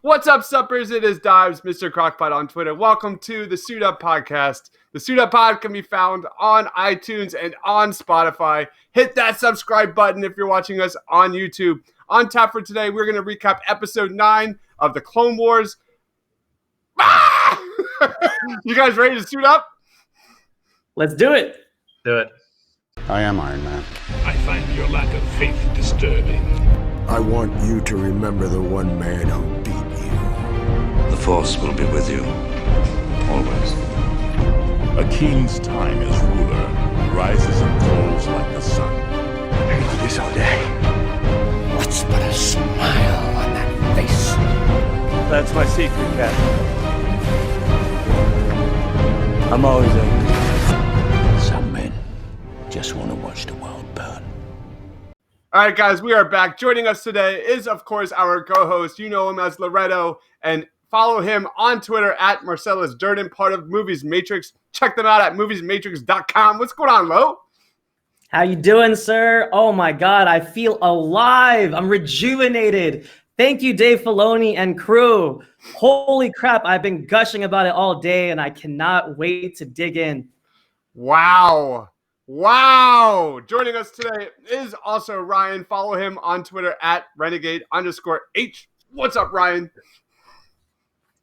What's up, suppers? It is Dives, Mr. Crockpot on Twitter. Welcome to the Suit Up Podcast. The Suit Up Pod can be found on iTunes and on Spotify. Hit that subscribe button if you're watching us on YouTube. On tap for today, we're going to recap episode 9 of the Clone Wars. Ah! You guys ready to suit up? Let's do it. Do it. I am Iron Man. I find your lack of faith disturbing. I want you to remember the one man who beat you. The Force will be with you, always. A king's time as ruler rises and falls like the sun. I can do this all day. What's but a smile on that face? That's my secret, Captain. I'm always angry. Some men just want to watch the world burn. All right, guys, we are back. Joining us today is, of course, our co-host. You know him as Loretto, and follow him on Twitter at Marcellus Durden, part of Movies Matrix. Check them out at moviesmatrix.com. What's going on, Lo? How you doing, sir? Oh my God, I feel alive. I'm rejuvenated. Thank you, Dave Filoni and crew. Holy crap, I've been gushing about it all day, and I cannot wait to dig in. Wow. Joining us today is also Ryan. Follow him on Twitter at renegade_H. What's up, Ryan?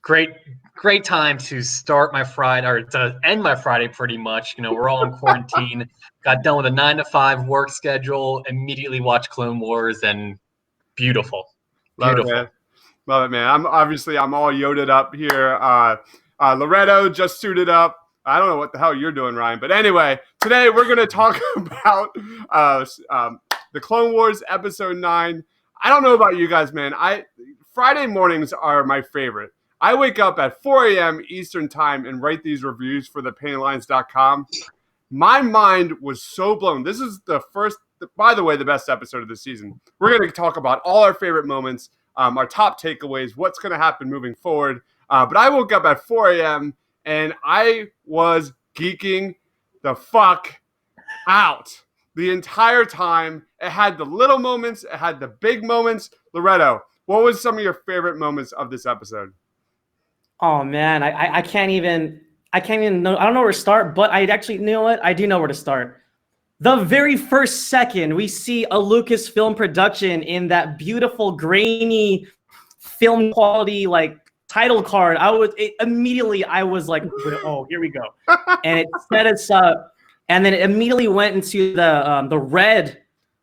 Great time to start my Friday, or to end my Friday pretty much. You know, we're all in quarantine. Got done with a 9-to-5 work schedule, immediately watched Clone Wars, and beautiful. Love it, man. I'm all yoded up here. Loretto just suited up. I don't know what the hell you're doing, Ryan. But anyway, today we're going to talk about the Clone Wars Episode 9. I don't know about you guys, man. Friday mornings are my favorite. I wake up at 4 a.m. Eastern time and write these reviews for thepainlines.com. My mind was so blown. This is the first, by the way, the best episode of the season. We're going to talk about all our favorite moments, our top takeaways, what's going to happen moving forward. But I woke up at 4 a.m. and I was geeking the fuck out the entire time. It had the little moments. It had the big moments. Loretto, what was some of your favorite moments of this episode? Oh man, I can't even know. I don't know where to start, but I actually, you know what? I do know where to start. The very first second we see a Lucasfilm production in that beautiful grainy film quality, like, title card, I was like, oh, here we go. And it set us up, and then it immediately went into the red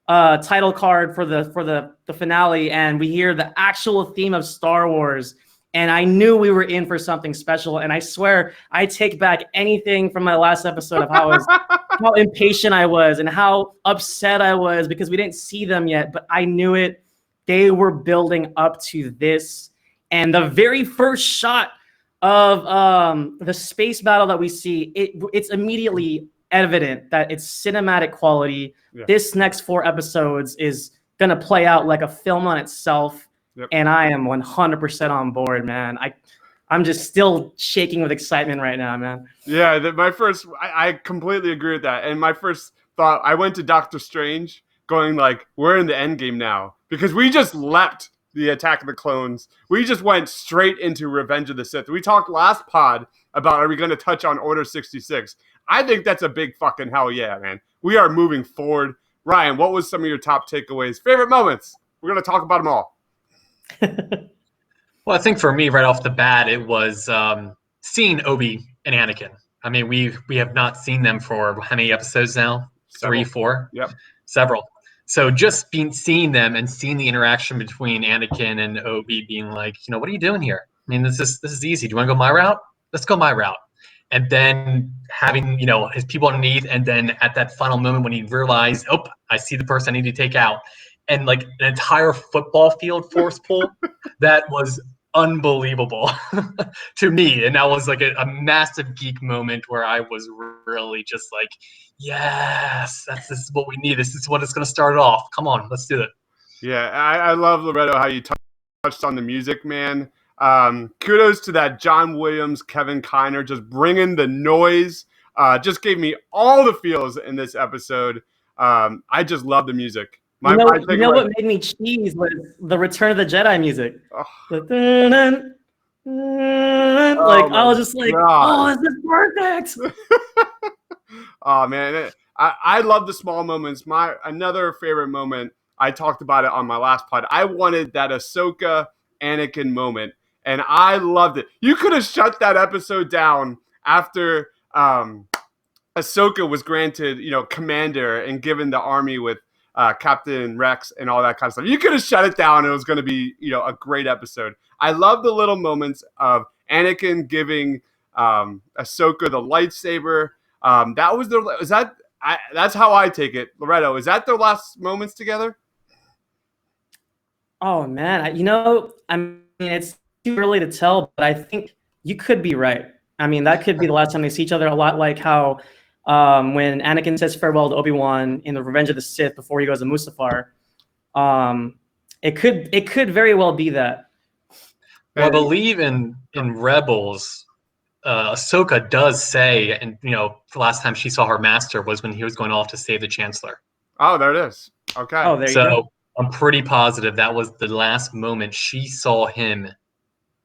title card for the finale, and we hear the actual theme of Star Wars, and I knew we were in for something special. And I swear I take back anything from my last episode of how impatient I was and how upset I was because we didn't see them yet, but I knew it. They were building up to this. And the very first shot of the space battle that we see, it's immediately evident that it's cinematic quality. Yeah. This next 4 episodes is going to play out like a film on itself. Yep. And I am 100% on board, man. I'm just still shaking with excitement right now, man. Yeah, I completely agree with that. And my first thought, I went to Doctor Strange going like, we're in the end game now. Because we just leapt the Attack of the Clones. We just went straight into Revenge of the Sith. We talked last pod about, are we going to touch on Order 66? I think that's a big fucking hell yeah, man. We are moving forward. Ryan, what was some of your top takeaways? Favorite moments? We're going to talk about them all. Well, I think for me, right off the bat, it was seeing Obi and Anakin. I mean, we have not seen them for how many episodes now? Several. 3, 4? Yep. Several. So just seeing them and seeing the interaction between Anakin and Obi being like, you know, what are you doing here? I mean, this is easy. Do you want to go my route? Let's go my route. And then having, you know, his people underneath, and then at that final moment when he realized, oh, I see the person I need to take out. And like an entire football field force pull, that was unbelievable to me. And that was like a massive geek moment where I was really just like, yes, this is what we need. This is what it's going to start it off. Come on, let's do it. Yeah, I love, Loretto, how you touched on the music, man. Kudos to that John Williams, Kevin Kiner, just bringing the noise. Just gave me all the feels in this episode. I just love the music. My You know takeaway. what made me cheese was the Return of the Jedi music. Oh, The dun-dun, dun-dun. Like oh I my was just like, God. oh, this is perfect. Oh man, I love the small moments. My another favorite moment. I talked about it on my last pod. I wanted that Ahsoka Anakin moment, and I loved it. You could have shut that episode down after Ahsoka was granted, commander and given the army with Captain Rex and all that kind of stuff. You could have shut it down. It was going to be, a great episode. I love the little moments of Anakin giving Ahsoka the lightsaber. That was their. Is that? That's how I take it, Loretto. Is that their last moments together? Oh man, I mean, it's too early to tell, but I think you could be right. I mean, that could be the last time they see each other. A lot like how when Anakin says farewell to Obi-Wan in the Revenge of the Sith before he goes to Mustafar. It could very well be that. Well, I believe in Rebels, Ahsoka does say, and the last time she saw her master was when he was going off to save the Chancellor. Oh, there it is. Okay. Oh, there you So go. I'm pretty positive that was the last moment she saw him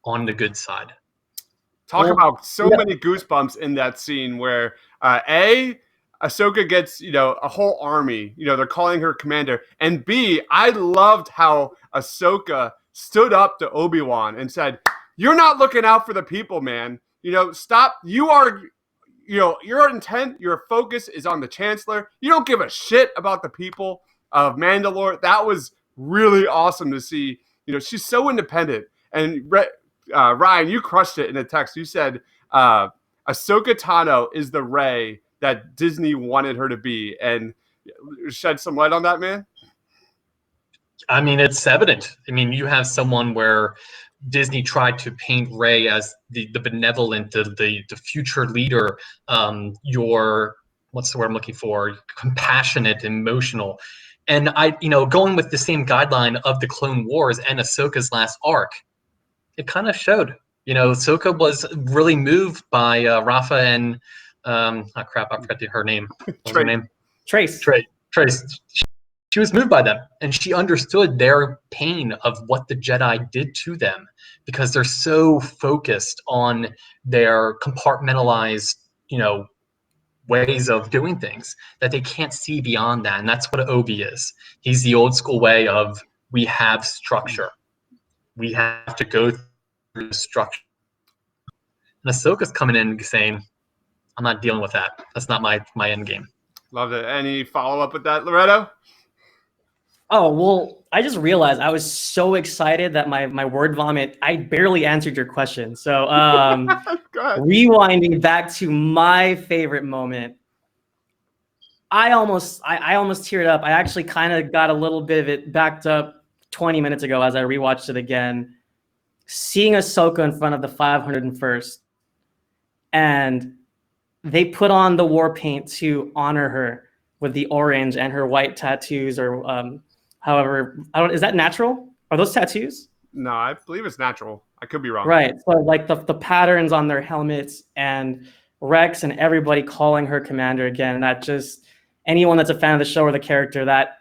on the good side. Talk Well, about so yeah. many goosebumps in that scene where Ahsoka gets a whole army. They're calling her commander, and B, I loved how Ahsoka stood up to Obi-Wan and said, "You're not looking out for the people, man. Stop. You are." Your intent, your focus is on the Chancellor. You don't give a shit about the people of Mandalore. That was really awesome to see. She's so independent. And Ryan, you crushed it in the text. You said Ahsoka Tano is the Rey that Disney wanted her to be. And shed some light on that, man. I mean, it's evident. I mean, you have someone where Disney tried to paint Rey as the benevolent, the future leader, what's the word I'm looking for? Compassionate, emotional. And going with the same guideline of the Clone Wars and Ahsoka's last arc, it kind of showed. Ahsoka was really moved by Rafa and oh crap, I forgot her name. What was her name? Trace. Trace. She was moved by them, and she understood their pain of what the Jedi did to them because they're so focused on their compartmentalized, ways of doing things that they can't see beyond that. And that's what Obi is. He's the old school way of we have structure. We have to go through the structure. And Ahsoka's coming in saying, I'm not dealing with that. That's not my end game. Loved it. Any follow-up with that, Loretto? Oh, well, I just realized I was so excited that my word vomit, I barely answered your question. So rewinding back to my favorite moment, I almost teared up. I actually kind of got a little bit of it backed up 20 minutes ago as I rewatched it again. Seeing Ahsoka in front of the 501st, and they put on the war paint to honor her with the orange and her white tattoos, or however, is that natural? Are those tattoos? No, I believe it's natural. I could be wrong. Right. So like the patterns on their helmets and Rex and everybody calling her commander again. That just, anyone that's a fan of the show or the character, that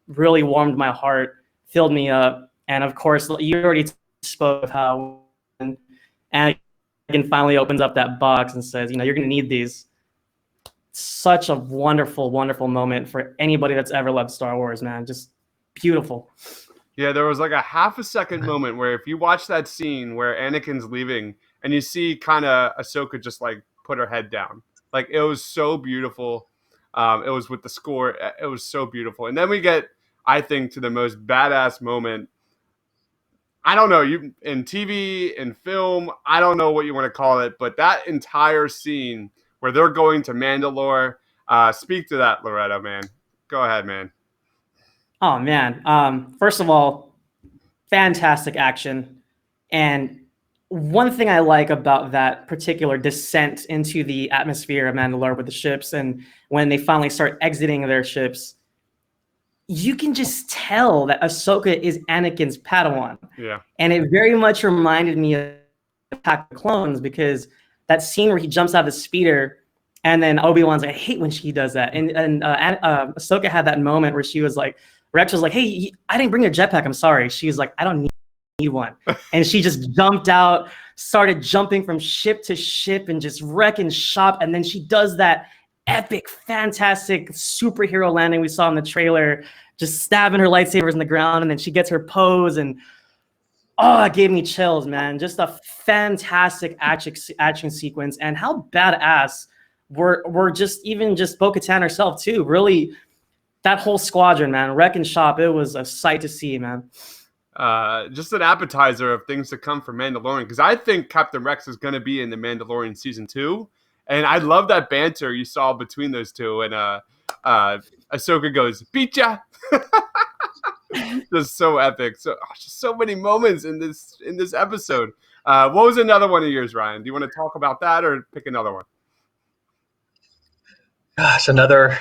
really warmed my heart, filled me up. And of course, you already spoke of how Anakin finally opens up that box and says, you're going to need these. Such a wonderful, wonderful moment for anybody that's ever loved Star Wars, man. Just beautiful. Yeah, there was like a half a second moment where if you watch that scene where Anakin's leaving and you see kind of Ahsoka just like put her head down. Like it was so beautiful. It was with the score. It was so beautiful. And then we get, I think, to the most badass moment. I don't know, you in TV, in film, I don't know what you want to call it, but that entire scene where they're going to Mandalore, speak to that, Loretto, man. Go ahead, man. Oh, man. First of all, fantastic action. And one thing I like about that particular descent into the atmosphere of Mandalore with the ships, and when they finally start exiting their ships, you can just tell that Ahsoka is Anakin's Padawan. Yeah. And it very much reminded me of Attack of the Clones, because that scene where he jumps out of the speeder and then Obi-Wan's like, I hate when she does that. And Ahsoka had that moment where she was like, Rex was like, hey, I didn't bring a jetpack. I'm sorry. She was like, I don't need one. And she just jumped out, started jumping from ship to ship and just wrecking shop. And then she does that epic, fantastic superhero landing we saw in the trailer, just stabbing her lightsabers in the ground. And then she gets her pose, and oh, it gave me chills, man. Just a fantastic action sequence. And how badass were just Bo-Katan herself too. Really, that whole squadron, man, wreck and shop, it was a sight to see, man. Just an appetizer of things to come for Mandalorian, because I think Captain Rex is going to be in the Mandalorian season 2, and I love that banter you saw between those two. And Ahsoka goes, "Beat ya!" Just so epic. Just so many moments in this episode. What was another one of yours, Ryan? Do you want to talk about that or pick another one? Gosh, another.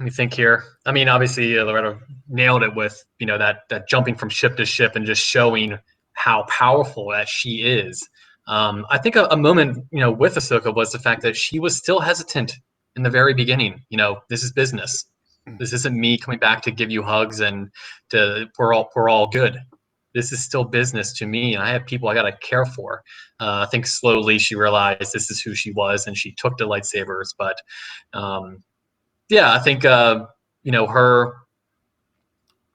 Let me think here. I mean, obviously, Loretta nailed it with that jumping from ship to ship and just showing how powerful that she is. I think a moment with Ahsoka was the fact that she was still hesitant in the very beginning. This is business. This isn't me coming back to give you hugs and we're all good. This is still business to me, and I have people I gotta care for. I think slowly she realized this is who she was, and she took the lightsabers. But yeah, I think her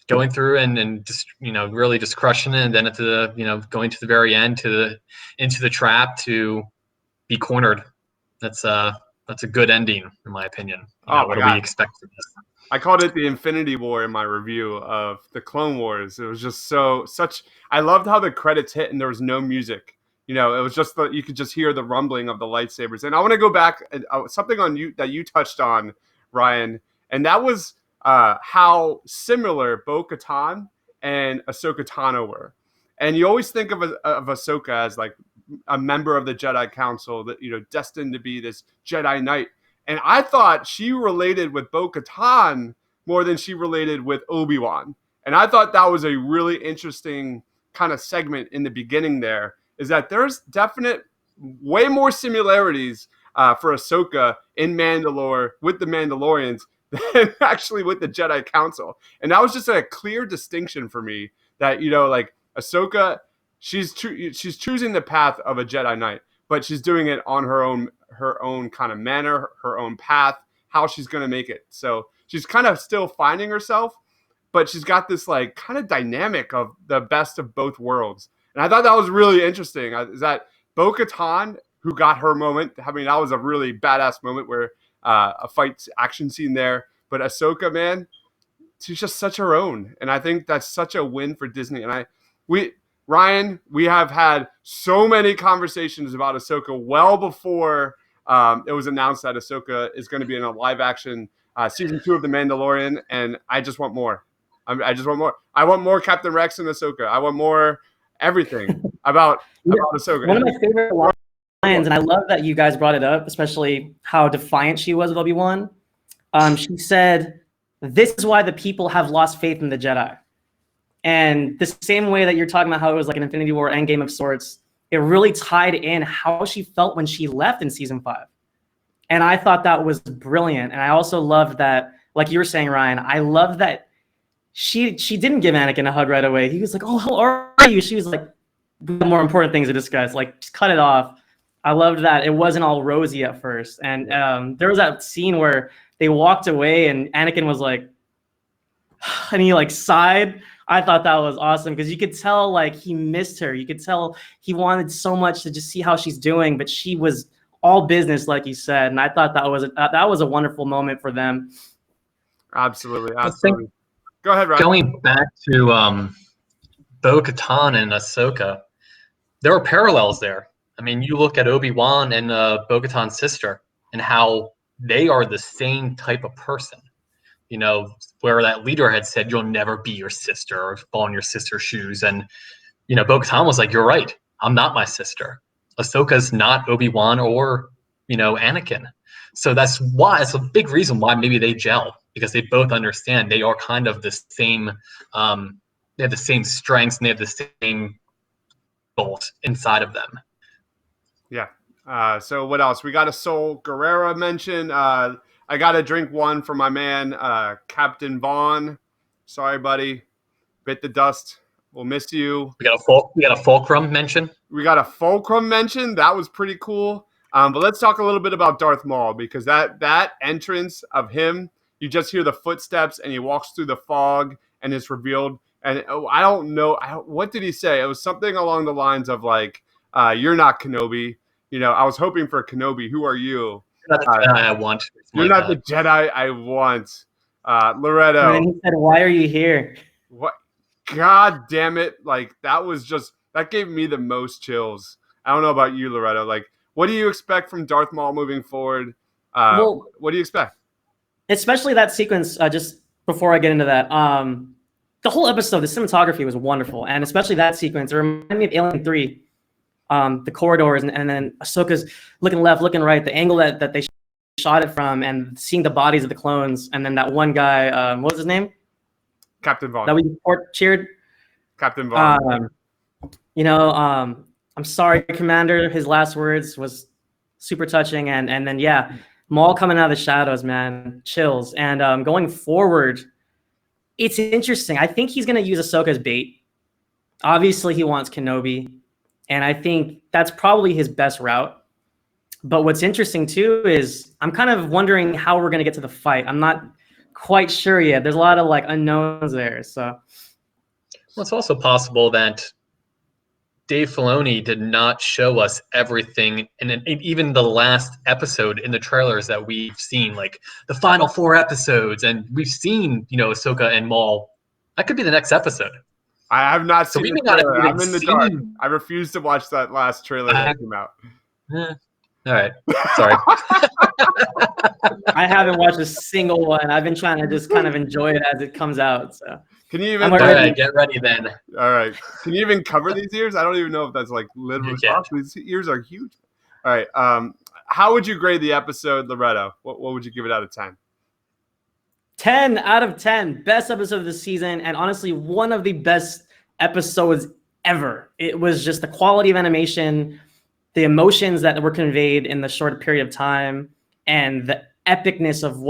going through and just really just crushing it, and then at the going to the very end into the trap to be cornered. That's a good ending in my opinion. What do we expect from this? I called it the Infinity War in my review of the Clone Wars. It was just I loved how the credits hit and there was no music. It was just you could just hear the rumbling of the lightsabers. And I want to go back and something on you that you touched on, Ryan, and that was how similar Bo-Katan and Ahsoka Tano were. And you always think of Ahsoka as like a member of the Jedi Council, that destined to be this Jedi Knight. And I thought she related with Bo-Katan more than she related with Obi-Wan. And I thought that was a really interesting kind of segment in the beginning there, is that there's definite way more similarities for Ahsoka in Mandalore with the Mandalorians than actually with the Jedi Council. And that was just a clear distinction for me that, like Ahsoka, she's choosing the path of a Jedi Knight, but she's doing it on her own kind of manner, her own path, how she's going to make it. So she's kind of still finding herself, but she's got this like kind of dynamic of the best of both worlds. And I thought that was really interesting. Is that Bo-Katan, who got her moment? I mean, that was a really badass moment where a fight action scene there. But Ahsoka, man, she's just such her own. And I think that's such a win for Disney. And Ryan, we have had so many conversations about Ahsoka well before it was announced that Ahsoka is going to be in a live-action season 2 of The Mandalorian, and I just want more. I just want more. I want more Captain Rex and Ahsoka. I want more everything about Ahsoka. One of my favorite lines, and I love that you guys brought it up, especially how defiant she was of Obi-Wan. She said, "This is why the people have lost faith in the Jedi." And the same way that you're talking about how it was like an Infinity War endgame of sorts, it really tied in how she felt when she left in season 5. And I thought that was brilliant. And I also loved that, like you were saying, Ryan, I love that she didn't give Anakin a hug right away. He was like, "Oh, how are you?" She was like, "We have more important things to discuss. Like, just cut it off." I loved that it wasn't all rosy at first. And there was that scene where they walked away and Anakin was like, and he like sighed. I thought that was awesome because you could tell like he missed her. You could tell he wanted so much to just see how she's doing, but she was all business, like you said. And I thought that was a wonderful moment for them. Absolutely. Go ahead, Ryan. Going back to Bo-Katan and Ahsoka, there are parallels there. I mean, you look at Obi-Wan and Bo-Katan's sister and how they are the same type of person. Where that leader had said, "You'll never be your sister or fall in your sister's shoes." And, Bo-Katan was like, "You're right. I'm not my sister. Ahsoka's not Obi-Wan or, Anakin." So that's a big reason why maybe they gel, because they both understand they are kind of the same, they have the same strengths and they have the same goals inside of them. Yeah. So what else? We got a Sol Guerrera mention. I got to drink one for my man, Captain Vaughn. Sorry, buddy. Bit the dust. We'll miss you. We got a fulcrum mention. We got a fulcrum mention. That was pretty cool. But let's talk a little bit about Darth Maul, because that entrance of him, you just hear the footsteps and he walks through the fog and it's revealed. And I don't know. What did he say? It was something along the lines of like, you're not Kenobi. I was hoping for Kenobi. Who are you? Not the Jedi I want. You're not the Jedi I want. Loretto. And then he said, "Why are you here?" What? God damn it. Like, that gave me the most chills. I don't know about you, Loretto. Like, what do you expect from Darth Maul moving forward? What do you expect? Especially that sequence, just before I get into that, the whole episode, the cinematography was wonderful. And especially that sequence, it reminded me of Alien 3, the corridors, and then Ahsoka's looking left, looking right, the angle that they shot it from, and seeing the bodies of the clones. And then that one guy, what was his name? Captain Vaughn. That we cheered. Captain Vaughn. I'm sorry, Commander. His last words was super touching. And then, yeah, Maul coming out of the shadows, man, chills. And going forward, it's interesting. I think he's going to use Ahsoka as bait. Obviously, he wants Kenobi. And I think that's probably his best route. But what's interesting, too, is I'm kind of wondering how we're going to get to the fight. I'm not quite sure yet. There's a lot of like unknowns there. So, well, it's also possible that Dave Filoni did not show us everything, and even the last episode in the trailers that we've seen, like the final 4 episodes, and we've seen, Ahsoka and Maul. That could be the next episode. I have not seen the trailer. I'm in the dark. seen- I refuse to watch that last trailer that came out. All right, sorry. I haven't watched a single one. I've been trying to just kind of enjoy it as it comes out. So Can you even? I'm All already- right, get ready then. All right. Can you even cover these ears? I don't even know if that's like literal You can. talk. These ears are huge. All right. How would you grade the episode, Loretto? What would you give it out of 10? 10 out of 10. Best episode of the season, and honestly, one of the best episodes ever. It was just the quality of animation, the emotions that were conveyed in the short period of time, and the epicness of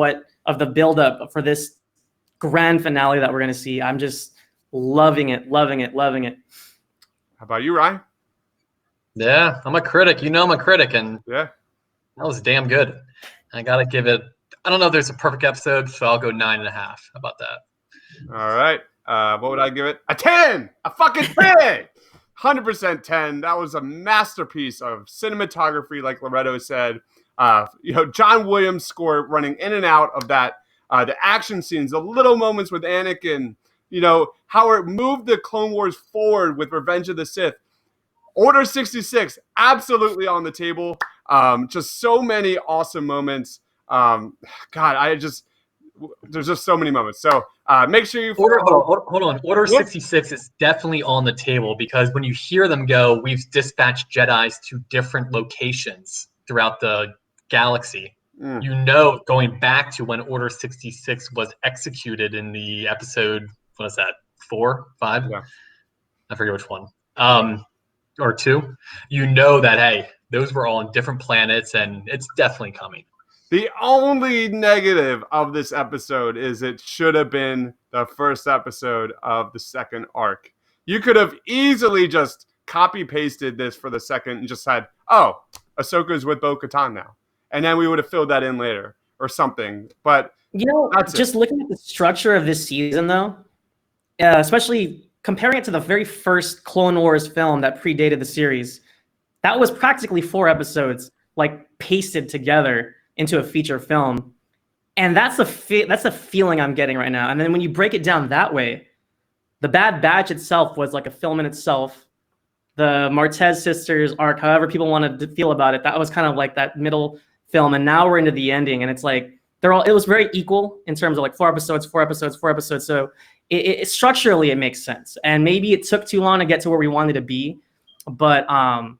the buildup for this grand finale that we're going to see. I'm just loving it. How about you, Ryan? Yeah, I'm a critic. I'm a critic, and Yeah. that was damn good. I gotta give it. I don't know if there's a perfect episode, so I'll go 9.5. How about that? All right. What would I give it? A 10! A fucking 10! 100% 10. That was a masterpiece of cinematography, like Loretto said. John Williams' score running in and out of that. The action scenes, the little moments with Anakin, how it moved the Clone Wars forward with Revenge of the Sith. Order 66, absolutely on the table. Just so many awesome moments. There's just so many moments. So make sure you Hold on. Order 66 is definitely on the table, because when you hear them go, we've dispatched Jedis to different locations throughout the galaxy. Going back to when Order 66 was executed in the episode, what is that, 4, 5? Yeah. I forget which one. Or 2. That, hey, those were all on different planets, and it's definitely coming. The only negative of this episode is it should have been the first episode of the second arc. You could have easily just copy-pasted this for the second and just said, oh, Ahsoka's with Bo-Katan now. And then we would have filled that in later or something. But just looking at the structure of this season, though, especially comparing it to the very first Clone Wars film that predated the series, that was practically 4 episodes, like pasted together into a feature film. And that's the feeling I'm getting right now. And then when you break it down that way, the Bad Batch itself was like a film in itself. The Martez sisters arc, however people wanted to feel about it, that was kind of like that middle film. And now we're into the ending, and it's like it was very equal in terms of like 4 episodes. So it structurally it makes sense. And maybe it took too long to get to where we wanted to be, but I'm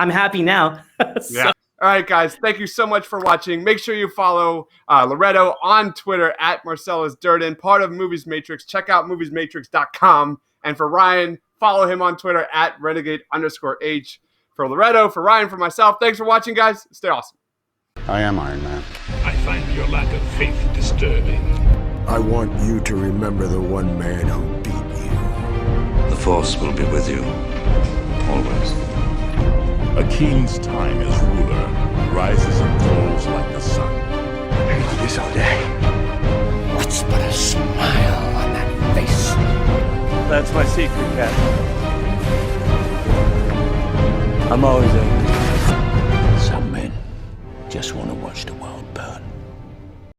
happy now. So. Yeah. All right, guys. Thank you so much for watching. Make sure you follow Loretto on Twitter at Marcellus Durden, part of Movies Matrix. Check out moviesmatrix.com. And for Ryan, follow him on Twitter at renegade_H. For Loretto, for Ryan, for myself, thanks for watching, guys. Stay awesome. I am Iron Man. I find your lack of faith disturbing. I want you to remember the one man who beat you. The Force will be with you. Always. A king's time as ruler rises and falls like the sun. I do this all day. What's but a smile on that face? That's my secret, Captain. I'm always angry. Some men just want to watch the world burn.